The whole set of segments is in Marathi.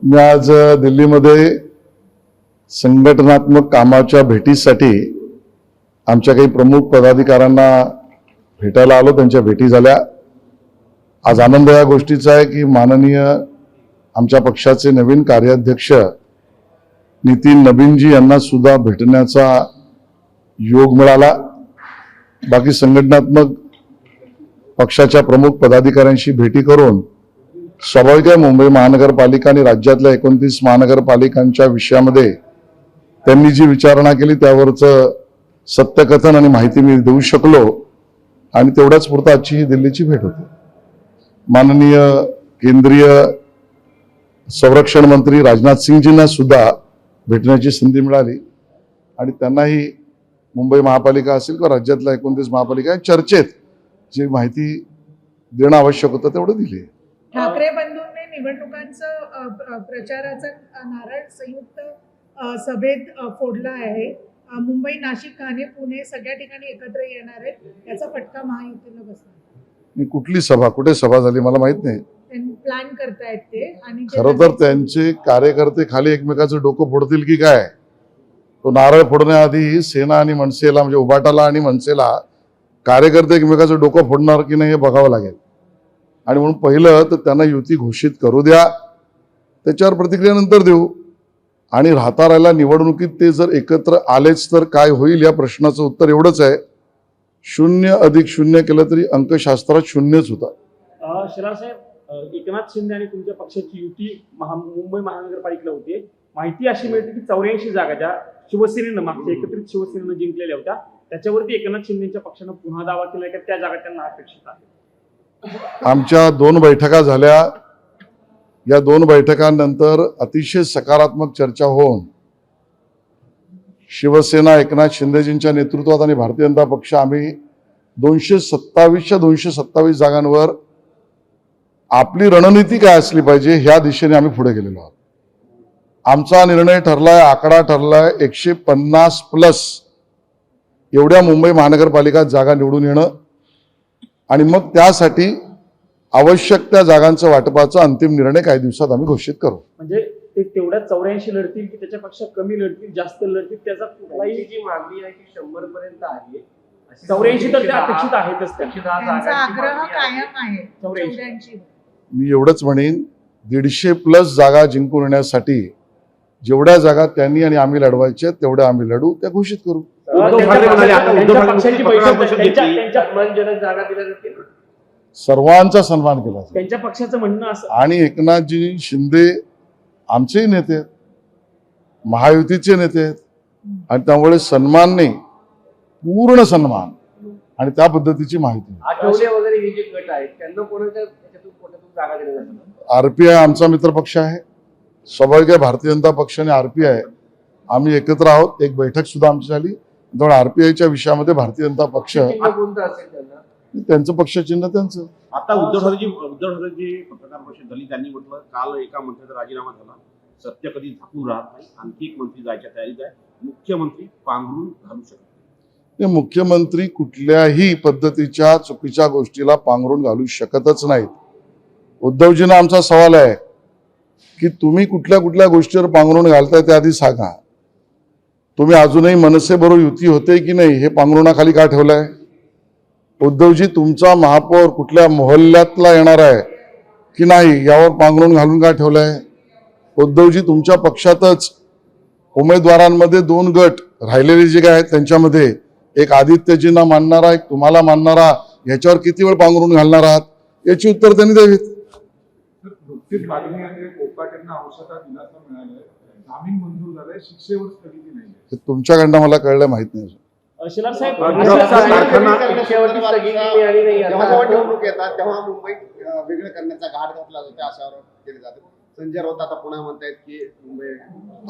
मी आज दिल्लीमध्ये संघटनात्मक कामाच्या भेटीसाठी आमच्या काही प्रमुख पदाधिकाऱ्यांना भेटायला आलो. त्यांच्या भेटी झाल्या. आज आनंद या गोष्टीचा आहे की माननीय आमच्या पक्षाचे नवीन कार्याध्यक्ष नितीन नबीनजी यांना सुद्धा भेटण्याचा योग मिळाला. बाकी संघटनात्मक पक्षाच्या प्रमुख पदाधिकाऱ्यांशी भेटी करून स्वाभाविक आहे मुंबई महानगरपालिका आणि राज्यातल्या 29 महानगरपालिकांच्या विषयामध्ये त्यांनी जी विचारणा केली त्यावरचं सत्यकथन आणि माहिती मी देऊ शकलो आणि तेवढ्याच पुरता आजची ही दिल्लीची भेट होती. माननीय केंद्रीय संरक्षण मंत्री राजनाथ सिंगजींना सुद्धा भेटण्याची संधी मिळाली आणि त्यांनाही मुंबई महापालिका असेल किंवा राज्यातल्या 29 महापालिका चर्चेत जी माहिती देणं आवश्यक होतं तेवढं दिली. ठाकरे बंधूंनी निवडणुकांचं प्रचाराचा नारळ संयुक्त सभेत फोडला आहे. मुंबई, नाशिक, ठाणे, पुणे सगळ्या ठिकाणी एकत्र येणार आहेत. याचा फटका महायुतीला बसणार. कुठली सभा, कुठे सभा झाली मला माहित नाही. प्लॅन करतायत ते. आणि खरं तर त्यांचे कार्यकर्ते खाली एकमेकाचं डोकं फोडतील की काय, तो नारळ फोडण्याआधी सेना आणि मनसेला म्हणजे उभाटाला आणि मनसेला कार्यकर्ते एकमेकाचं डोकं फोडणार की नाही हे बघावं लागेल. आणि म्हणून पहिलं तर त्यांना युती घोषित करू द्या, त्याच्यावर प्रतिक्रिया नंतर देऊ. आणि राहता राहिला निवडणुकीत ते जर एकत्र आलेच तर काय होईल या प्रश्नाचं उत्तर एवढंच आहे, 0+0 केलं तरी अंकशास्त्रात शून्यच होता. शिराळ साहेब, एकनाथ शिंदे आणि तुमच्या पक्षाची युती मुंबई महानगरपालिकेला होती. माहिती अशी मिळते की 84 जागा ज्या शिवसेनेनं मागच्या एकत्रित शिवसेनेनं जिंकलेल्या होत्या त्याच्यावरती एकनाथ शिंदेच्या पक्षानं पुन्हा दावा केला की त्या जागा त्यांना अपेक्षित आहेत. आमच्या 2 बैठका झाल्या. या 2 बैठकांनंतर अतिशय सकारात्मक चर्चा होऊन शिवसेना एकनाथ शिंदेजींच्या नेतृत्वात आणि भारतीय जनता पक्ष आम्ही 227च्या 227 जागांवर आपली रणनीती काय असली पाहिजे ह्या दिशेने आम्ही पुढे गेलेलो आहोत. आमचा निर्णय ठरलाय, आकडा ठरलाय 150+ एवढ्या मुंबई महानगरपालिका जागा निवडून येणं आणि मग त्यासाठी आवश्यक त्या जागांचं वाटपाचा अंतिम निर्णय काही दिवसात आम्ही घोषित करू. म्हणजे ते तेवढ्या 84 लढतील की त्याच्यापेक्षा कमी लढतील, जास्त लढतील, त्याचा कुठलाही जी मागणी आहे की 100 पर्यंत आहे. 84 तर त्या अपेक्षित आहेतच. त्यांचा आग्रह कायम आहे 84. मी एवढंच म्हणेन 150+ जागा जिंकून येण्यासाठी जेवढ्या जागा त्यांनी आणि आम्ही लढवायच्या तेवढ्या आम्ही लढू, त्या घोषित करू. सर्वांचा सन्मान केला त्यांच्या पक्षाचं म्हणणं असं. आणि एकनाथजी शिंदे आमचेही नेते आहेत, महायुतीचे नेते आहेत आणि त्यामुळे सन्मान नाही, पूर्ण सन्मान आणि त्या पद्धतीची माहिती. आठवले वगैरे हे जे गट आहेत त्यांना कोणाच्या जागा दिल्या जातात. आरपीआय आमचा मित्र पक्ष आहे. स्वाभाविक आहे भारतीय जनता पक्ष आणि आरपीआय आम्ही एकत्र आहोत. एक बैठक सुद्धा आमची झाली. त्यामुळे आरपीआयच्या विषयामध्ये भारतीय जनता पक्ष त्यांचं पक्ष चिन्ह त्यांचं. आता उद्धव ठाकरेजी पत्रकार परिषद झाली, त्यांनी म्हटलं काल एका मंत्र्याचा राजीनामा झाला, सत्य कधी झाकून राहत नाही, आणखी एक मंत्री जायच्या तयारीत आहे, मुख्यमंत्री पांघरून घालू शकत नाही. मुख्यमंत्री कुठल्याही पद्धतीच्या चुकीच्या गोष्टीला पांघरून घालू शकतच नाहीत. उद्धवजींना आमचा सवाल आहे की तुम्ही कुठल्या कुठल्या गोष्टीवर पांघरून घालताय ते आधी सांगा. तुम्ही अजूनही मनसे बरोबर युती होते की नाही हे पांघरुणाखाली का ठेवलंय? उद्धवजी, तुमचा महापौर कुठल्या मोहल्ल्यातला येणार आहे की नाही यावर पांघरून घालून का ठेवलंय? उद्धवजी, तुमच्या पक्षातच उमेदवारांमध्ये 2 गट राहिलेले जे काय आहेत त्यांच्यामध्ये एक आदित्यजींना मानणारा, एक तुम्हाला मानणारा, याच्यावर किती वेळ पांघरून घालणार आहात याची उत्तर त्यांनी द्यावीत. नुकतीच मागणी आहे कोकाटेंना औषधात दिलासा मिळालाय, जामीन मंजूर झालाय, शिक्षेवर स्थगिती नाही. हे तुमच्याकडनं मला कळलं माहित नाही. शिलार साहेब, निवडणूक येतात तेव्हा मुंबई वेगळं करण्याचा घाट घातला जातो अशावर केले जाते. संजय राऊत आता पुन्हा म्हणतायत की मुंबई.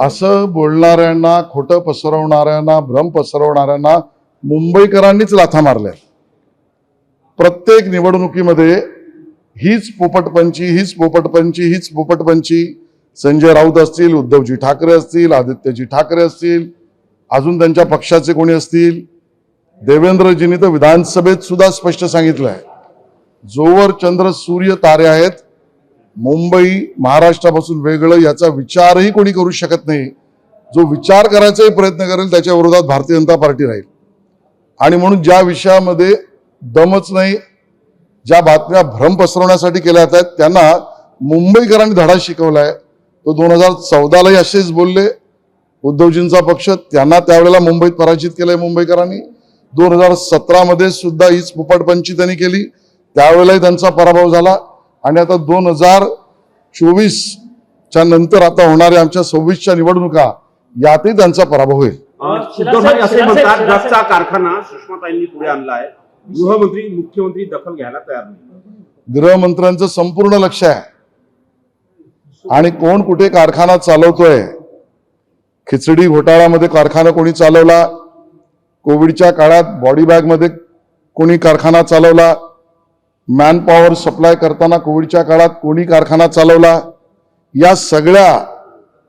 असं बोलणाऱ्यांना, खोटं पसरवणाऱ्यांना, भ्रम पसरवणाऱ्यांना मुंबईकरांनीच लाथा मारल्या. प्रत्येक निवडणुकीमध्ये हीच पोपटपंची, हीच पोपटपंची, हीच पोपटपंची. संजय राऊत असतील, उद्धवजी ठाकरे असतील, आदित्यजी ठाकरे असतील, अजून त्यांच्या पक्षाचे कोणी असतील. देवेंद्रजींनी तर विधानसभेत सुद्धा स्पष्ट सांगितलं आहे, जोवर चंद्र सूर्य तारे आहेत मुंबई महाराष्ट्रापासून वेगळं याचा विचारही कोणी करू शकत नाही. जो विचार करायचाही प्रयत्न करेल त्याच्या विरोधात भारतीय जनता पार्टी राहील. आणि म्हणून ज्या विषयामध्ये दमच नाही, ज्या बातम्या भ्रम पसरवण्यासाठी केल्या जात आहेत, त्यांना मुंबईकरांनी धडा शिकवलाय. तो 2014लाही असेच बोलले. उद्धवजींचा पक्ष, त्यांना त्यावेळेला मुंबईत पराजित केलंय मुंबईकरांनी. 2017मध्ये सुद्धा हीच फुपाटपंची त्यांनी केली, त्यावेळेलाही त्यांचा पराभव झाला. आणि आता 2024च्या नंतर आता होणाऱ्या आमच्या 26च्या निवडणुका यातही त्यांचा पराभव होईल. उद्धव ठाकरे असे म्हणतात ड्रग्सचा कारखाना सुषमाताईंनी पुढे आणला आहे. गृहमंत्री मुख्यमंत्री दखल घ्यायला तयार नाही. गृहमंत्र्यांचं संपूर्ण लक्ष आहे. आणि कोण कुठे कारखाना चालवतोय, खिचडी घोटाळ्यामध्ये कारखाना कोणी चालवला, कोविडच्या काळात बॉडी बॅगमध्ये कोणी कारखाना चालवला, मॅन पॉवर सप्लाय करताना कोविडच्या काळात कोणी कारखाना चालवला, या सगळ्या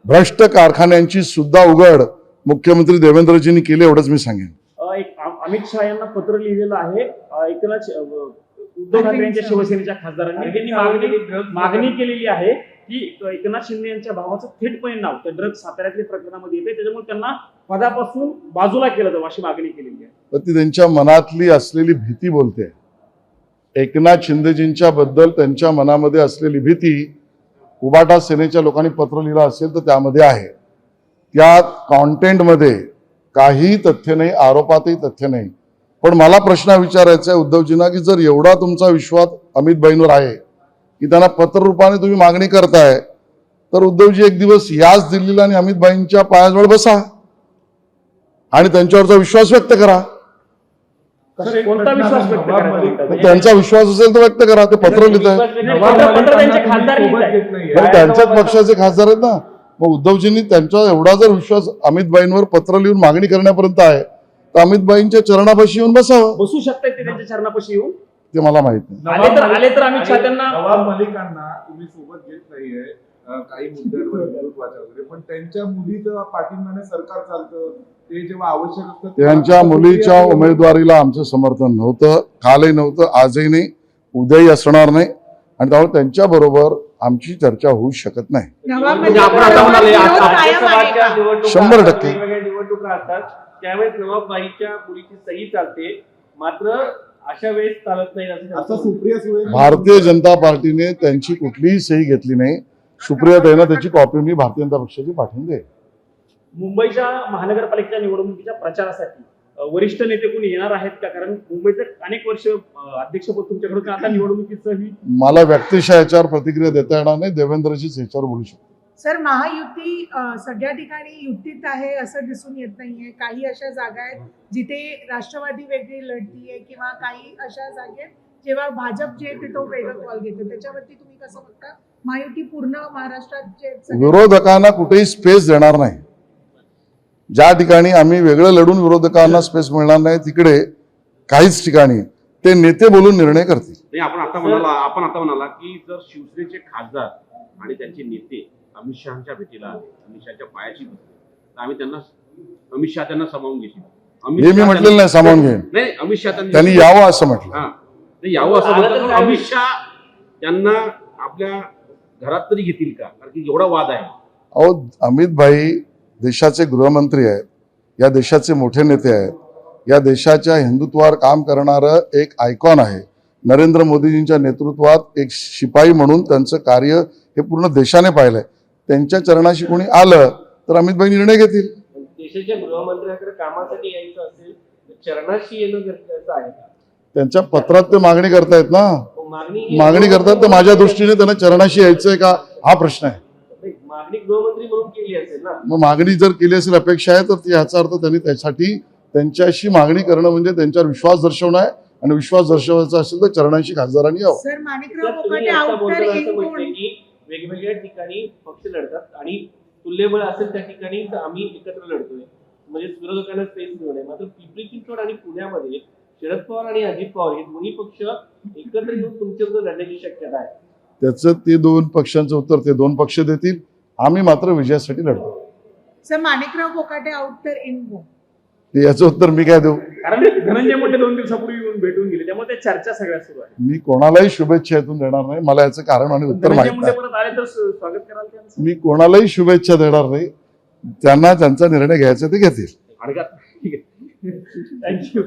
भ्रष्ट कारखान्यांची सुद्धा उघड मुख्यमंत्री देवेंद्रजींनी केली, एवढंच मी सांगेन. एक अमित शहा यांना पत्र लिहिलेलं आहे. एकनाथ उद्धव ठाकरे यांच्या शिवसेनेच्या खासदारांनी त्यांनी मागणी केलेली आहे की एकनाथ शिंदे यांच्या भावाचं थेटपणे नाव त्या ड्रग्ज साताऱ्यातल्या प्रकरणामध्ये येते, त्याच्यामुळे त्यांना पदापासून बाजूला केलं जावं अशी मागणी केलेली आहे. तर ती त्यांच्या मनातली असलेली भीती बोलते. एकनाथ शिंदेजींच्या बद्दल त्यांच्या मनामध्ये असलेली भीती उबाटा सेनेच्या लोकांनी पत्र लिहिलं असेल तर त्यामध्ये आहे. त्या कॉन्टेंटमध्ये काही तथ्य नाही, आरोपातही तथ्य नाही. पण मला प्रश्न विचारायचा आहे उद्धवजींना की जर एवढा तुमचा विश्वास अमितभाईंवर आहे की त्यांना पत्र रूपाने तुम्ही मागणी करताय, तर उद्धवजी एक दिवस याच दिल्लीला आणि अमितभाईंच्या पायाजवळ बसा आणि त्यांच्यावरचा विश्वास व्यक्त करा. कोणता विश्वास व्यक्त करायचा? त्यांचा विश्वास असेल तर व्यक्त करा. ते पत्र लिहित आहे, त्यांचे खासदार लिहित आहेत. त्यांच्याच पक्षाचे खासदार आहेत ना. मग उद्धवजींनी त्यांचा एवढा जर विश्वास अमितभाईंवर पत्र लिहून मागणी करण्यापर्यंत आहे तर अमितभाईंच्या चरणापाशी येऊन बसावं. बसू शकतात ते त्यांच्या चरणापाशी येऊन? ते मला माहित नाही. आले तर अमित शहा त्यांना नवाब मलिकांना तुम्ही सोबत घेत नाहीये काही मुद्द्यांवर हिंदुत्वाच्या वगैरे, पण त्यांच्या मुलीचं पाठिंब्याने सरकार चालतं. ते जेव्हा आवश्यक असतं त्यांच्या मुलीच्या उमेदवारीला आमचं समर्थन नव्हतं, कालही नव्हतं, आजही नाही, उद्याही असणार नाही. आणि त्यामुळे त्यांच्या बरोबर आमची चर्चा होऊ शकत नाही. म्हणजे आपण आता म्हणाले राज्यसभाच्या निवडणुका 100% वेगवेगळ्या निवडणुका असतात, त्यावेळेस नवाबबाईच्या मुलीची सही चालते, मात्र अशा वेळेस चालत नाही असं सुप्रिया सुळे भारतीय जनता पार्टीने त्यांची कुठलीही सही घेतली नाही. सुप्रियाताईंना त्याची कॉपी मी भारतीय जनता पक्षाची पाठवून दे. मुंबईच्या महानगरपालिकेच्या निवडणुकीच्या प्रचारासाठी वरिष्ठ नेते कोणी येणार आहेत का? कारण मुंबईचं अनेक वर्ष अध्यक्षपद तुमच्याकडे, आता निवडणुकीचंही मला व्यक्तिशः याच्यावर प्रतिक्रिया देता येणार नाही. देवेंद्रजीच याच्यावर बोलू शकतो. सर, महायुती सगळ्या ठिकाणी युतीत आहे असं दिसून येत नाहीये. काही अशा जागा आहेत जिथे राष्ट्रवादी वेगळी लढतीये किंवा काही अशा जागेत जेव्हा भाजप जे ते तो वेगळं कॉल घेतो. त्याच्यावरती तुम्ही कसं बघता? महायुती पूर्ण महाराष्ट्रात विरोधकांना कुठेही स्पेस देणार नाही. ज्या ठिकाणी आम्ही वेगळं लढून विरोधकांना स्पेस मिळणार नाही तिकडे काहीच ठिकाणी ते नेते बोलून निर्णय करतील. नाही, आपण आता म्हणाला की जर शिवसेनेचे खासदार आणि त्यांचे नेते अमित शहाच्या भेटीला आले, अमित शहाच्या पायाशी बसले, तर आम्ही त्यांना अमित शहा त्यांना सामावून घेतील. हे मी म्हटलेलं नाही सामावून घेईन. नाही, अमित शहा त्यांनी यावं असं म्हटलं. हा, ते यावं असं म्हणतात. अमित शहा त्यांना आपल्या घरात तरी घेतील का? कारण की एवढा वाद आहे. अहो, अमित भाई देशाचे गृहमंत्री आहेत, या देशाचे मोठे नेते आहेत, या देशाच्या हिंदुत्वावर काम करणारं एक आयकॉन आहे. नरेंद्र मोदीजींच्या नेतृत्वात एक शिपाई म्हणून त्यांचं कार्य हे पूर्ण देशाने पाहिलंय. त्यांच्या चरणाशी कोणी आलं तर अमित भाई निर्णय घेतील. देशाच्या गृहमंत्र्याकडे कामासाठी यायचं असेल तर चरणाशी येणं गरजेचं आहे का? त्यांच्या पत्रात ते मागणी करतायत ना. मागणी करतात तर माझ्या दृष्टीने त्यांना चरणाशी यायचंय का हा प्रश्न आहे. मागणी गृहमंत्री म्हणून केली असेल ना. मग मागणी जर केली असेल, अपेक्षा आहे, तर याचा अर्थ त्यांनी त्यासाठी त्यांच्याशी मागणी करणं म्हणजे त्यांच्यावर विश्वास दर्शवणं आहे. आणि विश्वास दर्शवायचा असेल तर चरणाशी खासदारांनी यावं. सर, माणिकराव तुम्ही कोकाटे आता आउट बोलताना तर असं इन म्हटलंय की वेगवेगळ्या ठिकाणी पक्ष लढतात आणि तुल्यबळ असेल त्या ठिकाणी आम्ही एकत्र लढतोय, म्हणजे विरोधकांना स्पेस मिळू नये. मात्र पिंपरी चिंचवड आणि पुण्यामध्ये शरद पवार आणि अजित पवार हे दोन्ही पक्ष एकत्र येऊन तुमच्याबरोबर लढण्याची शक्यता आहे. त्याचं ते दोन पक्षांचं उत्तर ते दोन पक्ष देतील. आम्ही मात्र विजयासाठी लढतो. सर, माणिकराव कोकाटे आउट तर इन गो. ते याचं उत्तर मी काय देऊ? कारण धनंजय मुंडे 2 दिवसापूर्वी येऊन भेटून गेले, त्यामुळे त्या चर्चा सगळ्या सुरू आहे. मी कोणालाही शुभेच्छा इथून देणार नाही, मला याचं कारण आणि उत्तर धनंजय माहित मुंडे नाही. परत आले तर स्वागत कराल त्यांचं? मी कोणालाही शुभेच्छा देणार नाही, त्यांना त्यांचा निर्णय घ्यायचा ते घेतील. ठीक आहे, थँक्यू.